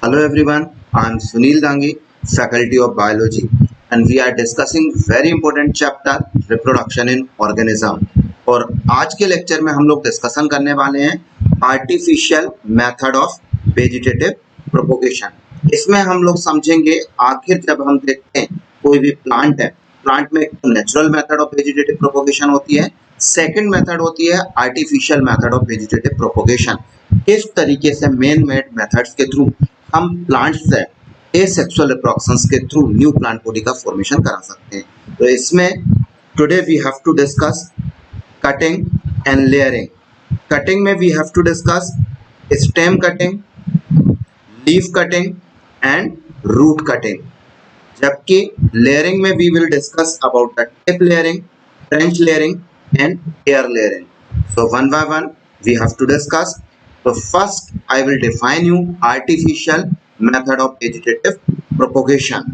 Hello everyone, I am Sunil Dangi, Faculty of Biology, and we are discussing very important chapter reproduction in organism. और आज के lecture में हम लोग discussion करने वाले हैं artificial method of vegetative propagation. इसमें हम लोग समझेंगे आखिर जब हम देखते हैं कोई भी प्लांट है, प्लांट में एक natural method of vegetative propagation होती है, सेकंड मेथड होती है artificial method of vegetative propagation. इस तरीके से मेन मेड मेथड्स के थ्रू हम प्लांट से एसेक्सुअल रिप्रोडक्शंस के थ्रू न्यू प्लांट बॉडी का फॉर्मेशन करा सकते हैं। तो इसमें today we have to discuss cutting and layering. Cutting में we have to discuss stem cutting, leaf cutting and root cutting, जबकि लेयरिंग में we will discuss about the tip layering, trench layering and air layering. So one by one we have to discuss. So first I will define you artificial method of vegetative propagation.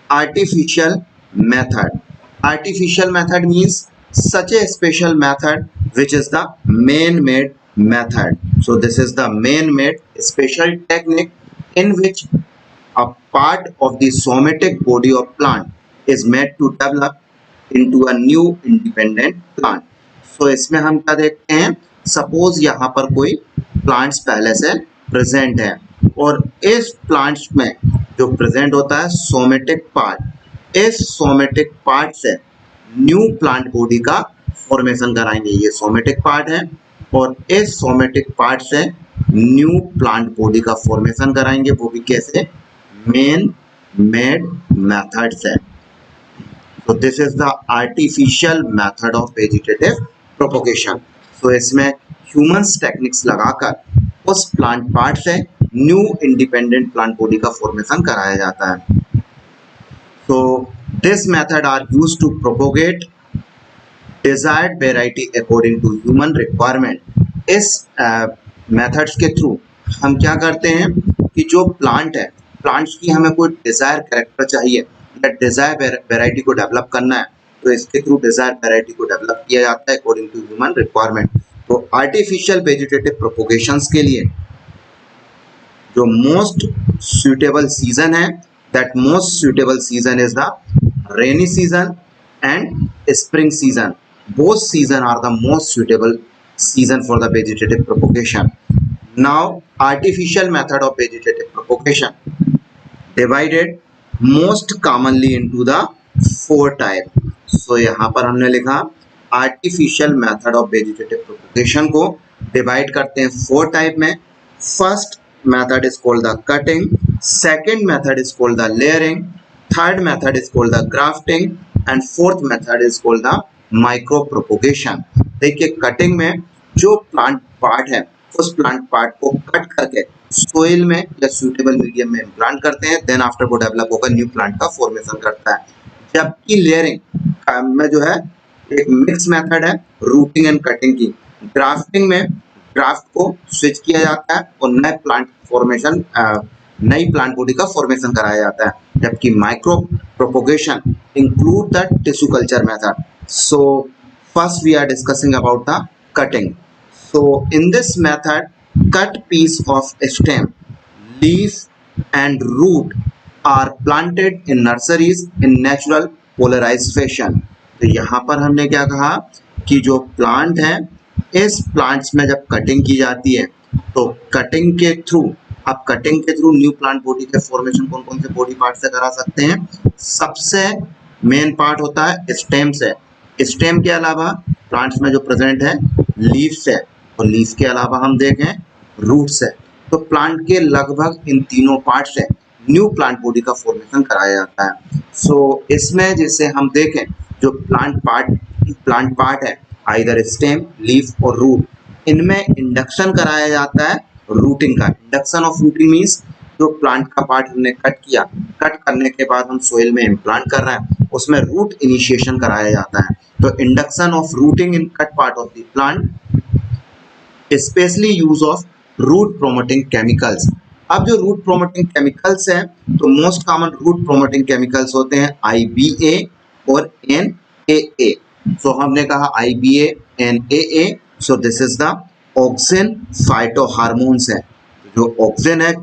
Artificial method. Artificial method means such a special method which is the man-made method. So this is the man-made special technique in which a part of the somatic body of plant is made to develop into a new independent plant. So इसमें हम क्या देखते हैं, suppose यहाँ पर कोई plants पहले से प्रेजेंट है और इस प्लांट्स में जो प्रेजेंट होता है सोमेटिक पार्ट, इस सोमेटिक पार्ट से न्यू प्लांट बॉडी का फॉर्मेशन कराएंगे। ये सोमेटिक पार्ट है और इस सोमेटिक पार्ट से न्यू प्लांट बॉडी का फॉर्मेशन कराएंगे, वो भी कैसे, मेन मेड मेथड से। So this is the artificial method of vegetative propagation. So इसमें ह्यूमन्स टेक्निक्स लगाकर उस प्लांट पार्ट से न्यू इंडिपेंडेंट प्लांट बॉडी का फॉर्मेशन कराया जाता है। So this method are used to propagate desired variety according to human requirement. इस methods के थ्रू हम क्या करते हैं कि जो प्लांट है, प्लांट्स की हमें कोई डिजायर कैरेक्टर चाहिए, डिजायर वेराइटी को डेवलप करना है, तो इसके थ्रू डिजायर वेराइटी को डेवलप किया जाता है अकॉर्डिंग टू ह्यूमन रिक्वायरमेंट। तो आर्टिफिशियल वेजिटेटिव प्रोपोगेशंस के लिए जो मोस्ट सुटेबल सीजन है, that most suitable season is the rainy season and spring season. Both season are the most suitable season for the vegetative propagation. Now artificial method of vegetative propagation divided most commonly into the four type. So यहाँ पर हमने लिखा artificial method of vegetative propagation को divide करते हैं four type में। First method is called the cutting, second method is called the layering, third method is called the grafting and fourth method is called the micro propagation. देखिए cutting में जो plant part है उस plant part को cut करके soil में या suitable medium में इम्प्लांट करते हैं, देन आफ्टर वो डेवलप होकर न्यू प्लांट का फॉर्मेशन करता है। जबकि लेयरिंग में जो है एक मिक्स मेथड है रूटिंग एंड कटिंग की। ग्राफ्टिंग में ग्राफ्ट को स्विच किया जाता है और नए प्लांट फॉर्मेशन, नई प्लांट बॉडी का फॉर्मेशन कराया जाता है। जबकि micro propagation include the tissue culture method. So first we are discussing about the cutting. So in this method, cut piece of stem, leaf and root are planted in nurseries in natural polarized fashion. तो यहाँ पर हमने क्या कहा कि जो plant है, इस प्लांट्स में जब कटिंग की जाती है तो कटिंग के थ्रू, आप कटिंग के थ्रू न्यू प्लांट बॉडी के फॉर्मेशन कौन कौन से बॉडी पार्ट से करा सकते हैं। सबसे मेन पार्ट होता है स्टेम से। स्टेम के अलावा प्लांट्स में जो प्रेजेंट है लीफ से, और लीफ के अलावा हम देखें रूट से। तो प्लांट के लगभग इन तीनों पार्ट से न्यू प्लांट बॉडी का फॉर्मेशन कराया जाता है। सो इसमें जैसे हम देखें जो प्लांट पार्ट है आइदर स्टेम, लीफ और रूट, इनमें इंडक्शन कराया जाता है रूटिंग का। इंडक्शन ऑफ रूटिंग मीन्स जो प्लांट का पार्ट हमने कट किया, कट करने के बाद हम सोइल में इम्प्लांट कर रहे हैं, उसमें रूट इनिशिएशन कराया जाता है। तो induction of rooting in cut part of the plant, specially use of root promoting chemicals. अब जो रूट प्रोमोटिंग केमिकल्स हैं, तो most common root promoting chemicals होते हैं IBA और NAA। सो हमने कहा IBA NAA, so this is the auxin phyto hormones है। जो ऑक्सिन है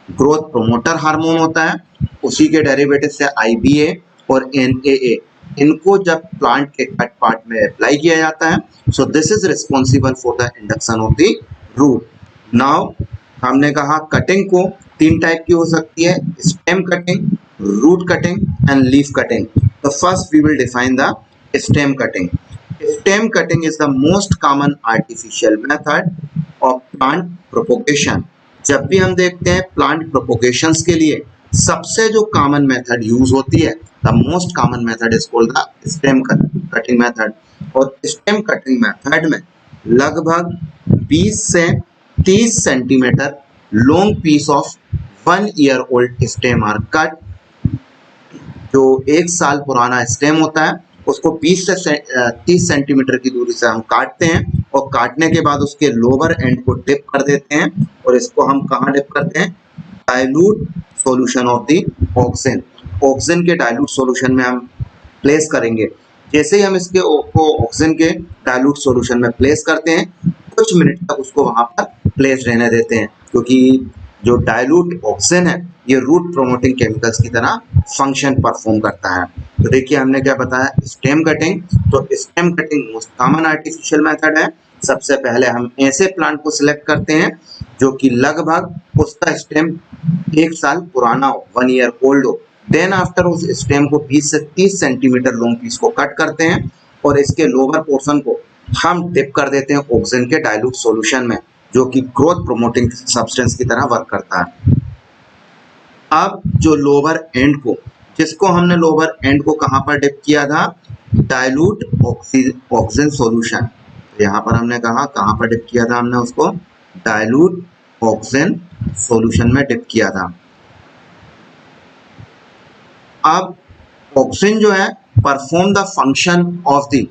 ग्रोथ प्रोमोटर हार्मोन होता है, उसी के डेरिवेटिव से IBA और NAA, इनको जब प्लांट के कट पार्ट में अप्लाई किया जाता है, so this is responsible for the induction of the root. Now हमने कहा कटिंग को तीन टाइप की हो सकती है, stem cutting, root cutting and leaf cutting. तो first we will define the stem cutting. Stem cutting is the most common artificial method of plant propagation. जब भी हम देखते हैं प्लांट प्रोपोगेशंस के लिए सबसे जो कॉमन मेथड यूज होती है, the most common method is called the stem cutting method. और स्टेम कटिंग मेथड में लगभग 20 से 30 centimetre long piece of 1 year old stem are cut. जो 1 साल पुराना स्टेम होता है उसको 20 से 30 सेंटीमीटर की दूरी से हम काटते हैं, और काटने के बाद उसके लोअर एंड को डिप कर देते हैं, और इसको हम कहाँ डिप करते हैं, dilute solution of the oxygen. Oxygen के डाइल्यूट सॉल्यूशन में हम प्लेस करेंगे। जैसे ही हम इसके ऑक्सीजन के डाइल्यूट सॉल्यूशन में प्लेस करते हैं, कुछ मिनट तक उसको वहां पर प्लेस रहने देते हैं, क्योंकि जो डाइल्यूट ऑक्सीजन है ये रूट प्रोमोटिंग केमिकल्स की तरह फंक्शन परफॉर्म करता है। तो देखिए हमने क्या बताया, स्टेम कटिंग। तो stem cutting most common artificial method है। सबसे पहले हम ऐसे प्लांट को सिलेक्ट करते हैं जो कि लगभग उसका स्टेम 1 साल पुराना हो, 1 ईयर ओल्ड हो। देन आफ्टर उस स्टेम को 20 से 30 सेंटीमीटर लॉन्ग पीस को कट करते हैं, और इसके लोअर पोर्शन को हम डिप कर देते हैं ऑक्सीजन के डाइल्यूट सॉल्यूशन में, जो कि ग्रोथ प्रोमोटिंग सब्सटेंस की तरह वर्क करता है। अब जो लोअर एंड को, जिसको हमने लोअर एंड को कहां पर डिप किया था, डाइल्यूट ऑक्सीजन सॉल्यूशन। यहाँ पर हमने कहा कहां पर डिप किया था, हमने उसको डाइल्यूट ऑक्सीजन सॉल्यूशन में डिप किया था। अब ऑक्सीजन जो है perform the function of the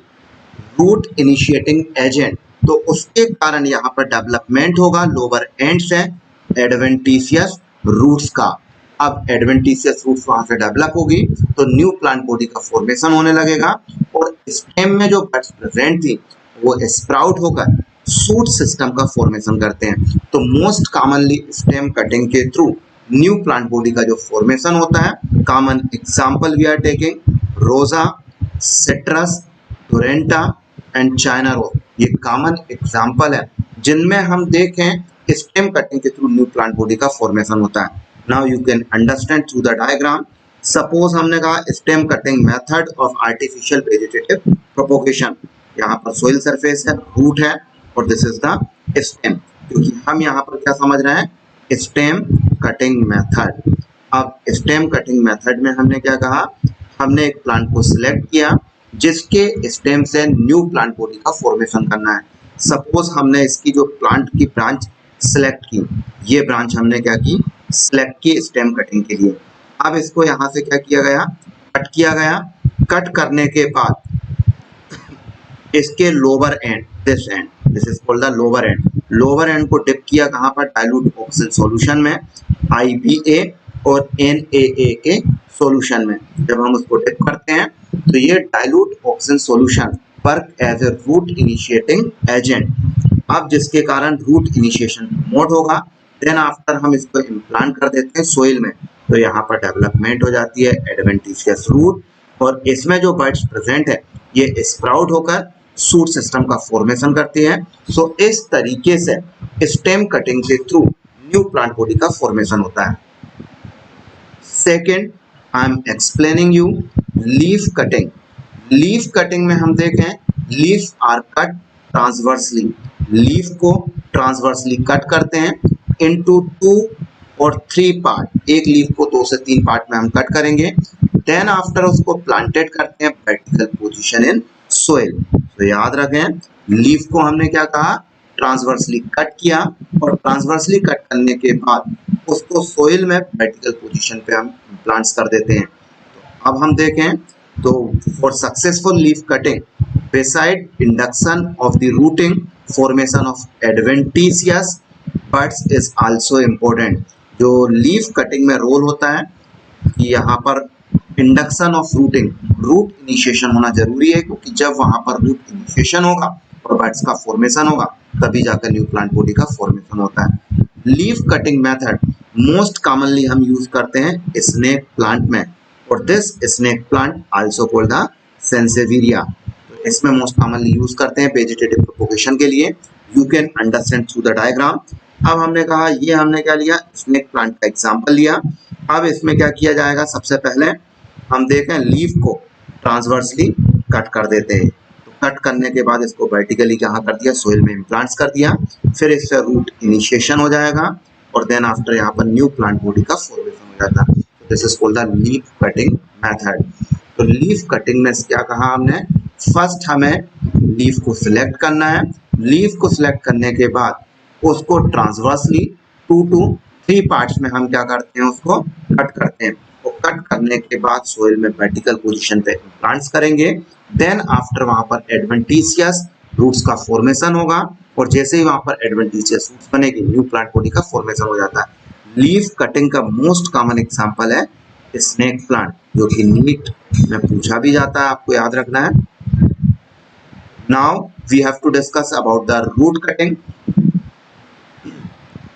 root initiating agent, तो उसके कारण यहाँ पर डेवलपमेंट होगा लोअर एंड से एडवेंटिशियस रूट्स का। अब एडवेंटिशियस रूट्स वहां से डेवलप होगी तो न्यू प्लांट बॉडी का फॉर्मेशन होने लगेगा, और स्टेम में जो बड्स प्रेजेंट थी वो स्प्राउट होकर शूट सिस्टम का फॉर्मेशन करते हैं। तो मोस्ट कॉमनली स्टेम कटिंग के थ्रू न्यू प्लांट बॉडी का जो फॉर्मेशन होता है, common example we are taking rosa, citrus, टोरेंटा एंड चाइना रोज, ये कॉमन एग्जांपल है जिनमें हम देखें स्टेम कटिंग के थ्रू न्यू प्लांट बॉडी का फॉर्मेशन होता है। Now you can understand through the diagram. Suppose हमने कहा stem cutting method of artificial vegetative propagation, यहाँ पर सोइल सरफेस है, रूट है, और दिस इज द स्टेम, क्योंकि हम यहाँ पर क्या समझ रहे हैं, स्टेम कटिंग मेथड। अब स्टेम कटिंग मेथड में हमने क्या कहा, हमने एक प्लांट को सिलेक्ट किया जिसके स्टेम से न्यू प्लांट बॉडी का फॉर्मेशन करना है। सपोज हमने इसकी जो प्लांट की ब्रांच सिलेक्ट की, ये ब्रांच हमने क्या की, सिलेक्ट की स्टेम कटिंग के लिए। अब इसको यहाँ से क्या किया गया, कट किया गया। कट करने के बाद इसके lower end, this is called the lower end, lower end को डिप किया कहाँ पर, डाइल्यूट ऑक्सीजन सॉल्यूशन में, IBA और NAA के सॉल्यूशन में। जब हम उसको डिप करते हैं तो ये dilute oxygen solution work as a root initiating agent. अब जिसके कारण रूट इनिशिएशन प्रमोट होगा, देन आफ्टर हम इसको इम्प्लांट कर देते हैं सोइल में, तो यहाँ पर डेवलपमेंट हो जाती है एडवेंटिशियस रूट, और इसमें जो बड्स प्रेजेंट है ये स्प्राउट होकर शूट सिस्टम का फॉर्मेशन करती है। सो इस तरीके से स्टेम कटिंग के थ्रू न्यू प्लांट बॉडी का फॉर्मेशन होता है। Second, I am explaining you leaf cutting. Leaf cutting में हम देखें, leaf are cut transversely, leaf को ट्रांसवर्सली कट करते हैं इनटू 2 और 3 पार्ट, एक लीफ को 2 से 3 पार्ट में हम कट करेंगे। देन आफ्टर उसको प्लांटेड करते हैं वर्टिकल पोजीशन इन सोइल। तो याद रखें, लीफ को हमने क्या कहा, ट्रांसवर्सली कट किया, और ट्रांसवर्सली कट करने के बाद उसको सोइल में वर्टिकल पोजीशन पे हम प्लांट्स कर देते हैं। तो अब हम देखें, तो for successful leaf cutting, beside induction of the rooting, formation of adventitious buds is also important। जो लीफ कटिंग में रोल होता है कि यहाँ पर induction of rooting, root initiation होना जरूरी है, क्योंकि जब वहां पर रूट इनिशिएशन होगा और बड्स का फॉर्मेशन होगा तभी जाकर न्यू प्लांट बॉडी का फॉर्मेशन होता है। Leaf cutting method most commonly हम यूज करते हैं स्नेक प्लांट में, और this snake plant also called the sansevieria. तो इसमें मोस्ट कॉमनली यूज करते हैं वेजिटेटिव प्रोपोगेशन के लिए। You can understand through the diagram. अब हमने कहा ये हमने क्या लिया, स्नेक प्लांट का एग्जाम्पल लिया। अब इसमें क्या किया जाएगा, सबसे पहले हम देखें लीफ को ट्रांसवर्सली कट कर देते हैं। तो कट करने के बाद इसको वर्टिकली कहाँ कर दिया, सोइल में इम्प्लांट्स कर दिया। फिर इससे रूट इनिशिएशन हो जाएगा और देन आफ्टर यहाँ पर न्यू प्लांट बॉडी का फॉर्मेशन हो जाता है। This is called the leaf cutting method. तो लीफ कटिंग में क्या कहा हमने, फर्स्ट हमें लीफ को सिलेक्ट करना है। लीफ को सिलेक्ट करने के बाद उसको ट्रांसवर्सली 2 to 3 पार्ट्स में हम क्या करते हैं, उसको कट करते हैं। तो कट करने के बाद सोइल में वर्टिकल पोजीशन पे प्लांट्स करेंगे। देन आफ्टर वहां पर एडवेंटिशियस रूट्स का फॉर्मेशन होगा, और जैसे ही वहां पर एडवेंटिशियस रूट्स बनेगी न्यू प्लांट बॉडी का फॉर्मेशन हो जाता है। लीफ कटिंग का मोस्ट कॉमन एग्जांपल है स्नेक प्लांट, जो कि नीट में पूछा भी जाता है, आपको याद रखना है। Now we have to discuss about the root cutting.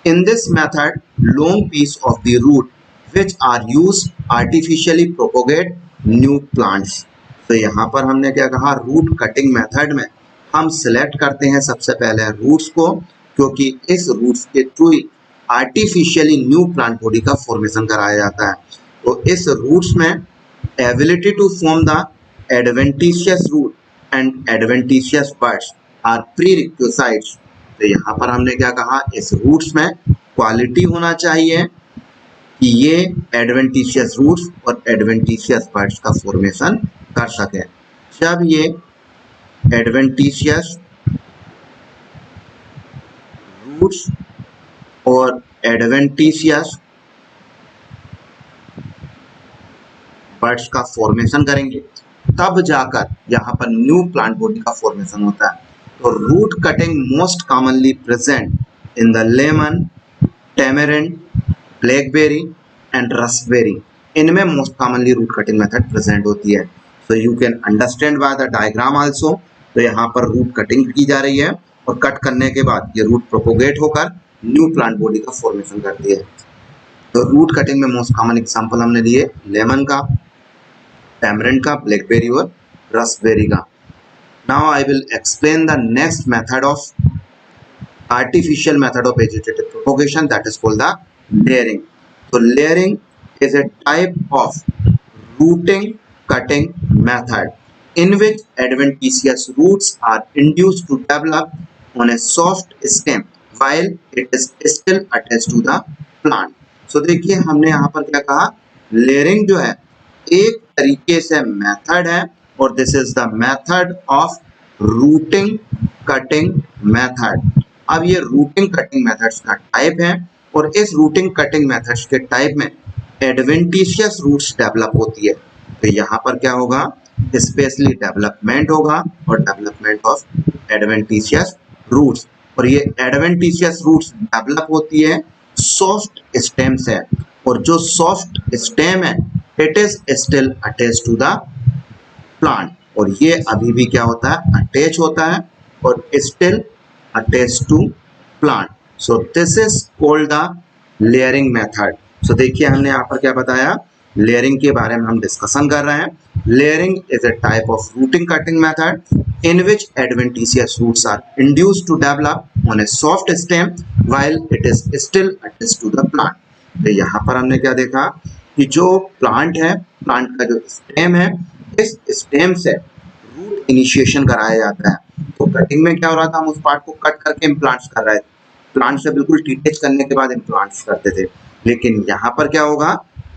In this method, long piece of the root which are used artificially propagate new plants. तो यहाँ पर हमने क्या कहा, रूट कटिंग मेथड में हम सिलेक्ट करते हैं सबसे पहले रूट्स को, क्योंकि इस रूट्स के थ्रू ही आर्टिफिशियली न्यू प्लांट बॉडी का फॉर्मेशन कराया जाता है। तो इस रूट्स में ability to form the adventitious root and adventitious buds are prerequisites. तो यहाँ पर हमने क्या कहा, इस रूट्स में क्वालिटी होना चाहिए कि ये एडवेंटिशियस रूट्स और एडवेंटिशियस बड्स का फॉर्मेशन कर सके। जब ये एडवेंटिशियस रूट्स और एडवेंटिशियस बड्स का फॉर्मेशन करेंगे, तब जाकर यहाँ पर न्यू प्लांट बॉडी का फॉर्मेशन होता है। तो root cutting most commonly present in the lemon, tamarind, blackberry and raspberry. इनमें most commonly root cutting method present होती है। So you can understand by the diagram also. तो यहाँ पर रूट कटिंग की जा रही है और कट करने के बाद ये रूट प्रोपोगेट होकर न्यू प्लांट बॉडी का फॉर्मेशन करती है। तो रूट कटिंग में मोस्ट कॉमन एग्जाम्पल हमने लिए लेमन का, टैमरिंड का, ब्लैकबेरी और रस्पबेरी का। Now I will explain the next method of artificial method of vegetative propagation, that is called the layering. So layering is a type of rooting cutting method in which adventitious roots are induced to develop on a soft stem while it is still attached to the plant. So देखिए हमने यहाँ पर क्या कहा, layering जो है एक तरीके से मेथड है, और this is the method of rooting cutting method. अब ये रूटिंग कटिंग मेथड्स का टाइप है, और इस रूटिंग कटिंग मेथड्स के टाइप में एडवेंटिशियस रूट्स डेवलप होती है। तो यहाँ पर क्या होगा, स्पेशली डेवलपमेंट होगा और डेवलपमेंट ऑफ एडवेंटिशियस रूट्स। और ये एडवेंटिशियस रूट्स डेवलप होती है सॉफ्ट स्टेम से, और जो सॉफ्ट स्टेम है it is still attached to the plant, और ये अभी भी क्या होता है, अटैच होता है और still attached to plant. So this is called the layering method. सो देखिए हमने यहाँ पर क्या बताया, लेयरिंग के बारे में हम डिस्कशन कर रहे हैं। Layering is a type of rooting cutting method in which adventitious roots are induced to develop on a soft stem while it is still attached to the plant. तो यहाँ पर हमने क्या देखा कि जो प्लांट है, प्लांट का जो स्टेम है, इस स्टेम से रूट इनिशिएशन कराया जाता है। तो कटिंग में क्या हो रहा था, हम उस पार्ट को कट करके इम्प्लांट्स कर रहे थे, प्लांट से बिल्कुल डिटैच करने के बाद इम्प्लांट्स करते थे। लेकिन यहाँ पर क्या होगा,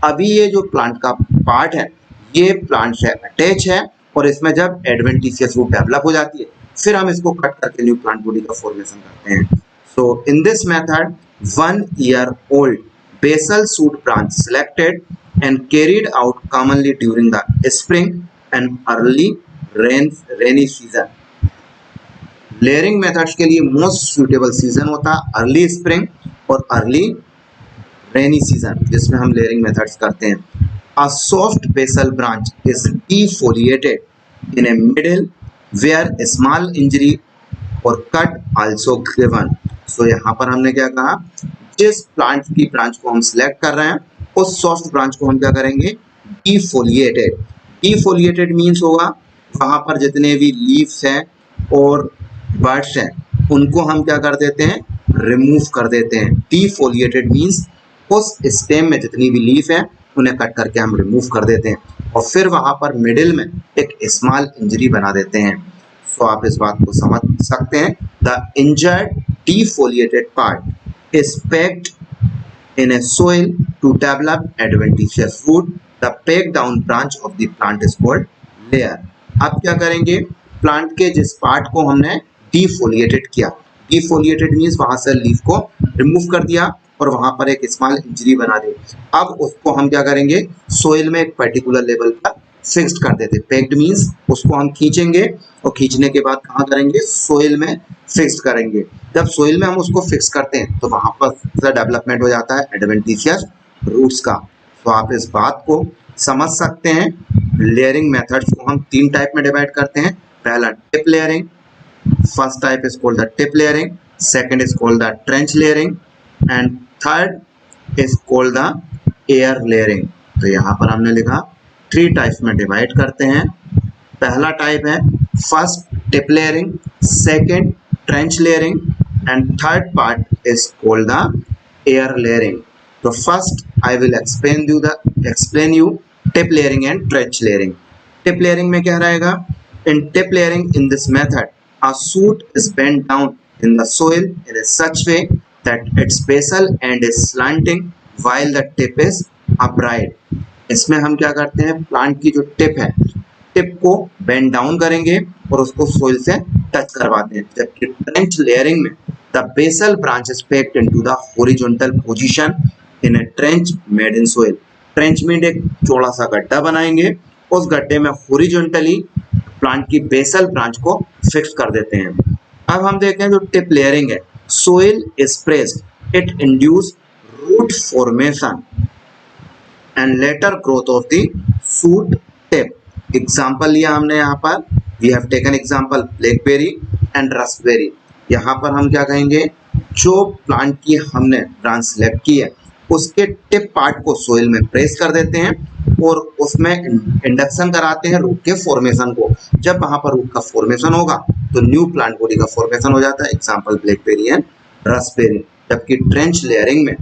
अभी ये जो प्लांट का पार्ट है ये प्लांट से अटैच है, और इसमें जब एडवेंटिशियस रूट डेवलप हो जाती है फिर हम इसको कट करके न्यू प्लांट बॉडी का फॉर्मेशन करते हैं। So in this method 1 year old basal shoot branch selected and carried out commonly during the spring and early rainy season. Layering methods के लिए मोस्ट सुटेबल सीजन होता है early spring और early rainy season, जिसमें हम layering methods करते हैं। A soft basal branch is defoliated in a middle where a small injury or cut also given. So यहाँ पर हमने क्या कहा, जिस प्लांट की ब्रांच को हम सिलेक्ट कर रहे हैं उस सॉफ्ट ब्रांच को हम क्या करेंगे, डिफोलिएटेड। डिफोलिएटेड मीन्स होगा वहां पर जितने भी लीव्स हैं और बर्ड्स हैं उनको हम क्या कर देते हैं, रिमूव कर देते हैं। डिफोलिएटेड मीन्स उस स्टेम में जितनी भी लीफ है उन्हें कट करके हम रिमूव कर देते हैं और फिर वहां पर मिडिल में एक स्मॉल इंजरी बना देते हैं। सो आप इस बात को समझ सकते हैं, the injured defoliated part is packed in a soil to develop adventitious root. The packed down branch of the plant is called layer. अब क्या करेंगे, प्लांट के जिस पार्ट को हमने डिफोलिएटेड किया, डिफोलिएटेड मीन्स वहां से लीफ को रिमूव कर दिया और वहां पर एक स्मॉल इंजरी बना दी। अब उसको हम क्या करेंगे, सोइल में एक पर्टिकुलर लेवल पर फिक्स्ड कर देते। पैक्ड मीन्स उसको हम खींचेंगे और खींचने के बाद कहाँ करेंगे, सोइल में फिक्स करेंगे। जब सोइल में हम उसको फिक्स करते हैं तो वहां पर डेवलपमेंट हो जाता है एडवेंटिशियस रूट्स का। तो आप इस बात को समझ सकते हैं। लेयरिंग मेथड्स को हम तीन टाइप में डिवाइड करते हैं। पहला tip layering, first type is called the tip layering, second is called the trench layering and third is called the air layering. तो यहाँ पर हमने लिखा थ्री टाइप्स में डिवाइड करते हैं। पहला टाइप है first tip layering, second trench layering and third part is called the air layering. तो first I will explain you tip layering and trench layering. Tip layering में क्या रहेगा, in tip layering in this method a shoot is bent down in the soil in a such way that its basal end is slanting while the tip is upright. इसमें हम क्या करते हैं, plant की जो टिप है, tip को bend down करेंगे और उसको सोइल से टच करवाते हैं। जबकि ट्रेंच लेयरिंग में the basal branch is packed into the horizontal position in a trench made in soil. Trench में एक चौड़ा सा गड्ढा बनाएंगे, उस गड्ढे में हॉरिजॉन्टली प्लांट की बेसल ब्रांच को फिक्स कर देते हैं। अब हम देखते हैं जो टिप लेयरिंग है, soil is pressed, it induce root formation and later growth of the shoot tip. Example लिया हमने यहाँ पर, we have taken example blackberry and Raspberry. यहाँ पर हम क्या कहेंगे, जो प्लांट की हमने ब्रांच सेलेक्ट की है उसके टिप पार्ट को सोइल में प्रेस कर देते हैं और उसमें इंडक्शन कराते हैं रूट के फॉर्मेशन को। जब वहां पर रूट का फॉर्मेशन होगा तो न्यू प्लांट बॉडी का फॉर्मेशन हो जाता है। Example blackberry and Raspberry. जबकि ट्रेंच लेयरिंग में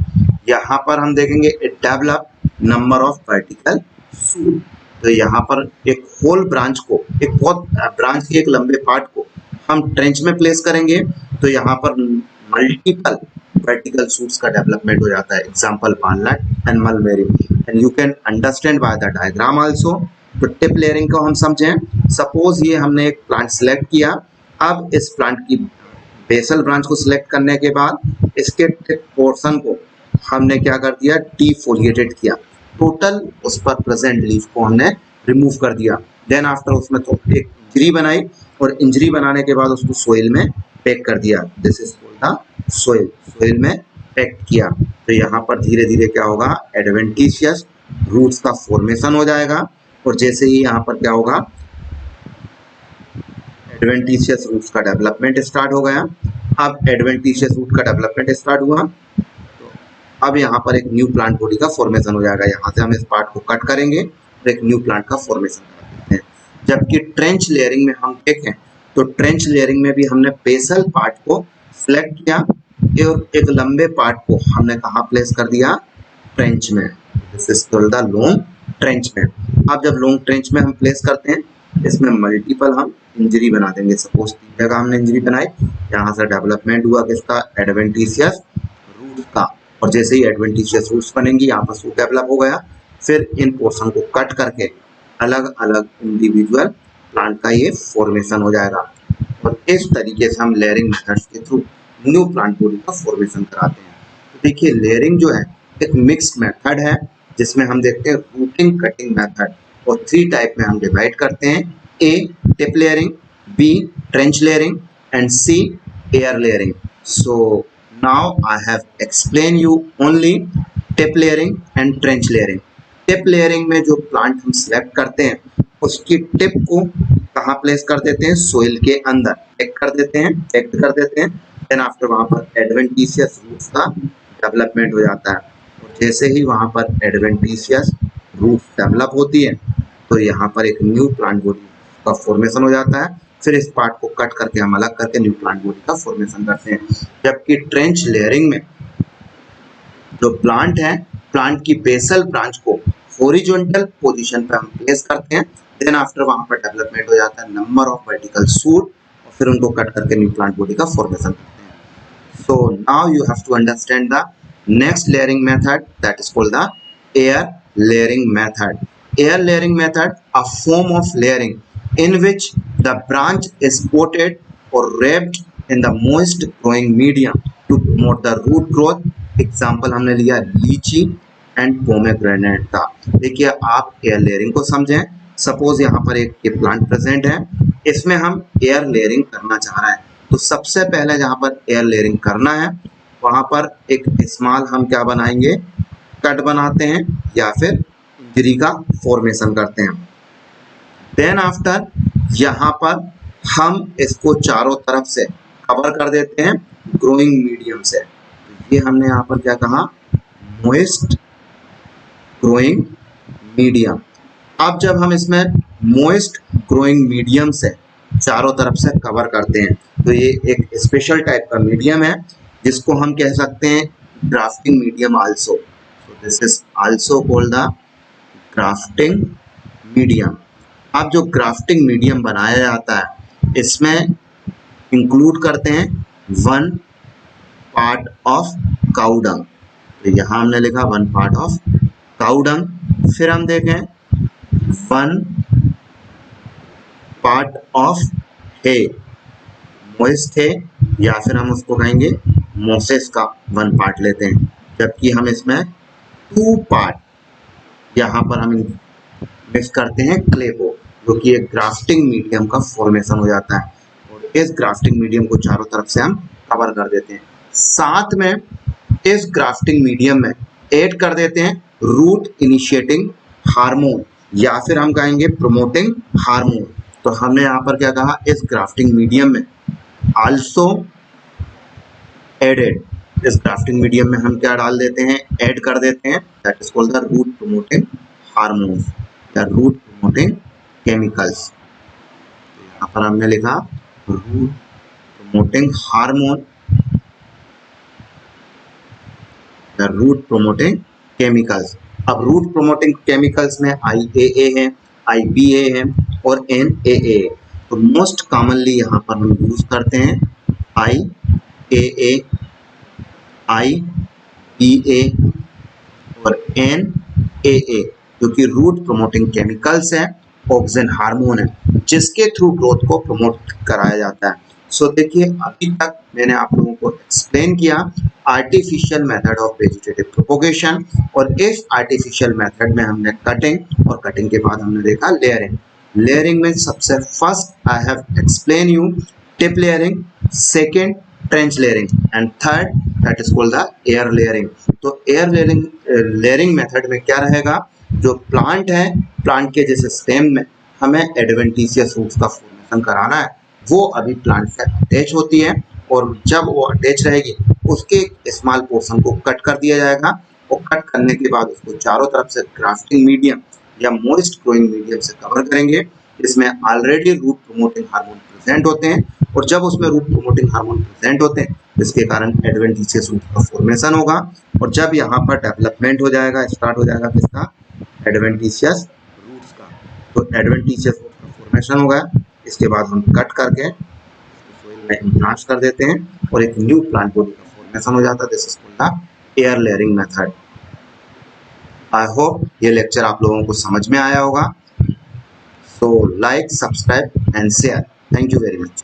यहाँ पर हम देखेंगे it develop number of vertical shoot. तो यहाँ पर एक होल ब्रांच को, एक बहुत ब्रांच के एक लंबे पार्ट को हम ट्रेंच में प्लेस करेंगे तो यहाँ पर मल्टीपल वर्टिकल शूट्स का डेवलपमेंट हो जाता है। एग्जांपल पानलट and mulberry and you can understand by the diagram also. तो टिप लेयरिंग को हम समझें, सपोज ये हमने एक प्लांट सिलेक्ट किया, अब इस प्लांट की बेसल ब्रांच को सिलेक्ट करने के बाद इसके टिप पोर्शन को हमने क्या कर दिया, डिफोलिएटेड किया। टोटल उस पर प्रेजेंट लीफ को हमने रिमूव कर दिया। देन आफ्टर उसमें तो एक इंजरी बनाई और इंजरी बनाने के बाद उसको सोइल में पैक कर दिया। This is called the soil. Soil में पैक किया तो यहाँ पर धीरे धीरे क्या होगा, एडवेंटिशियस रूट्स का फॉर्मेशन हो जाएगा। और जैसे ही यहाँ पर क्या होगा, एडवेंटिशियस रूट्स का डेवलपमेंट स्टार्ट हो गया। अब एडवेंटिशियस रूट का डेवलपमेंट स्टार्ट हुआ तो अब यहाँ पर एक न्यू प्लांट बॉडी का फॉर्मेशन हो जाएगा। यहाँ से हम इस पार्ट को कट करेंगे और एक न्यू प्लांट का फॉर्मेशन कर देते हैं। जबकि ट्रेंच लेयरिंग में हम देखें तो ट्रेंच लेयरिंग में भी हमने बेसल पार्ट को सिलेक्ट किया और एक लंबे पार्ट को हमने कहाँ प्लेस कर दिया, ट्रेंच में। This is called the long trench में। अब जब लॉन्ग ट्रेंच में हम प्लेस करते हैं, इसमें मल्टीपल हम इंजरी बना देंगे। सपोज 3 जगह हमने इंजरी बनाई, यहाँ से डेवलपमेंट हुआ किसका, एडवेंटिशियस रूट का। और जैसे ही एडवेंटिशियस रूट्स बनेंगी, यहाँ पर सूट डेवलप हो गया। फिर इन पोर्शन को कट करके अलग अलग इंडिविजुअल प्लांट का ये फॉर्मेशन हो जाएगा। और इस तरीके से हम लेयरिंग मेथड्स के थ्रू न्यू प्लांट बॉडी का फॉर्मेशन कराते हैं। तो देखिए, लेयरिंग जो है एक मिक्स्ड मेथड है जिसमें हम देखते हैं रूटिंग कटिंग मेथड, और 3 टाइप में हम डिवाइड करते हैं। A tip layering, B trench layering and C air layering. So now I have explain you only tip layering and trench layering. Tip layering में जो प्लांट हम सिलेक्ट करते हैं उसकी टिप को कहाँ प्लेस कर देते हैं, सोइल के अंदर पैक कर देते हैं, पैक्ड कर देते हैं। देन आफ्टर वहां पर एडवेंटिशियस रूट्स का डेवलपमेंट हो जाता है। और जैसे ही वहाँ पर एडवेंटिशियस रूट डेवलप होती है तो यहाँ पर एक न्यू प्लांट बॉडी का फॉर्मेशन हो जाता है। फिर इस पार्ट को कट करके हम अलग करके न्यू प्लांट बॉडी का फॉर्मेशन करते हैं। जबकि ट्रेंच लेयरिंग में जो प्लांट है, प्लांट की बेसल ब्रांच को हॉरिजॉन्टल पोजीशन पे हम प्लेस करते हैं। देन आफ्टर वहां पर डेवलपमेंट हो जाता है नंबर ऑफ वर्टिकल शूट और फिर उनको कट करके न्यू प्लांट बॉडी का फॉर्मेशन करते हैं। So now you have to understand the next layering method that is called the air layering method. Air layering method, a form of layering in which the branch is coated or wrapped in the moist growing medium to promote the root growth. Example हमने लिया लीची and pomegranate का। देखिए आप air layering को समझें। Suppose यहाँ पर एक ये प्लांट प्रेजेंट है, इसमें हम एयर लेयरिंग करना चाह रहे हैं। तो सबसे पहले जहाँ पर एयर लेयरिंग करना है वहां पर एक स्मॉल हम क्या बनाएंगे, कट बनाते हैं या फिर इंजरी का फॉर्मेशन करते हैं। देन आफ्टर यहाँ पर हम इसको चारों तरफ से कवर कर देते हैं ग्रोइंग मीडियम से। ये हमने यहाँ पर क्या कहा, मोइस्ट ग्रोइंग मीडियम। अब जब हम इसमें मोइस्ट ग्रोइंग मीडियम से चारों तरफ से कवर करते हैं तो ये एक स्पेशल टाइप का मीडियम है जिसको हम कह सकते हैं grafting medium also. This is also called the grafting medium. अब जो ग्राफ्टिंग मीडियम बनाया जाता है इसमें इंक्लूड करते हैं 1 पार्ट ऑफ काउ डंग। तो यहाँ हमने लिखा 1 पार्ट ऑफ काउ डंग। फिर हम देखें 1 पार्ट ऑफ है, मोइस्ट है, या फिर हम उसको कहेंगे मोसेस का 1 पार्ट लेते हैं। जबकि हम इसमें 2 पार्ट यहाँ पर हम मिक्स करते हैं क्ले को, जो कि एक ग्राफ्टिंग मीडियम का फॉर्मेशन हो जाता है। और इस ग्राफ्टिंग मीडियम को चारों तरफ से हम कवर कर देते हैं। साथ में इस ग्राफ्टिंग मीडियम में ऐड कर देते हैं रूट इनिशिएटिंग हार्मोन या फिर हम कहेंगे प्रोमोटिंग हार्मोन। तो हमने यहाँ पर क्या कहा, इस ग्राफ्टिंग मीडियम में आल्सो एडेड, इस ग्राफ्टिंग मीडियम में हम क्या डाल देते हैं, ऐड कर देते हैं that is called the root promoting hormones या रूट प्रोमोटिंग केमिकल्स। यहाँ पर हमने लिखा root promoting hormone, the root promoting chemicals. अब रूट प्रोमोटिंग केमिकल्स में IAA है, IBA है और NAA है। तो मोस्ट कॉमनली यहाँ पर हम यूज करते हैं IAA, IBA और NAA, जो कि रूट प्रोमोटिंग केमिकल्स है, ऑक्सीजन हार्मोन है, जिसके थ्रू ग्रोथ को प्रमोट कराया जाता है। सो देखिए अभी तक मैंने आप लोगों को एक्सप्लेन किया artificial method of vegetative propagation, और इस आर्टिफिशियल मेथड में हमने कटिंग और कटिंग के बाद हमने देखा लेयरिंग। लेयरिंग में सबसे first I have explain you tip layering, second trench layering and third that is called the air layering. तो एयर लेयरिंग मेथड में क्या रहेगा, जो प्लांट है, प्लांट के जैसे स्टेम में हमें एडवेंटिशियस रूट्स का फॉर्मेशन कराना है, वो अभी प्लांट से अटैच होती है, और जब वो अटैच रहेगी उसके स्मॉल पोर्शन को कट कर दिया जाएगा, और कट करने के बाद उसको चारों तरफ से ग्राफ्टिंग मीडियम या मोइस्ट ग्रोइंग मीडियम से कवर करेंगे, जिसमें already root promoting hormone present होते हैं। और जब उसमें रूट प्रोमोटिंग हार्मोन प्रेजेंट होते हैं जिसके कारण एडवेंटिशियस रूट का फॉर्मेशन होगा, और जब यहाँ पर डेवलपमेंट हो जाएगा, स्टार्ट हो जाएगा किसका, एडवेंटिशियस रूट्स का। तो एडवेंटिशियस रूट का फॉर्मेशन होगा, इसके बाद हम कट करके सोइल में इम्प्लांट कर देते हैं और एक न्यू प्लांट बॉडी का फॉर्मेशन हो जाता है। This is called the air layering method. I hope ये लेक्चर आप लोगों को समझ में आया होगा। So like, subscribe and share. Thank you very much.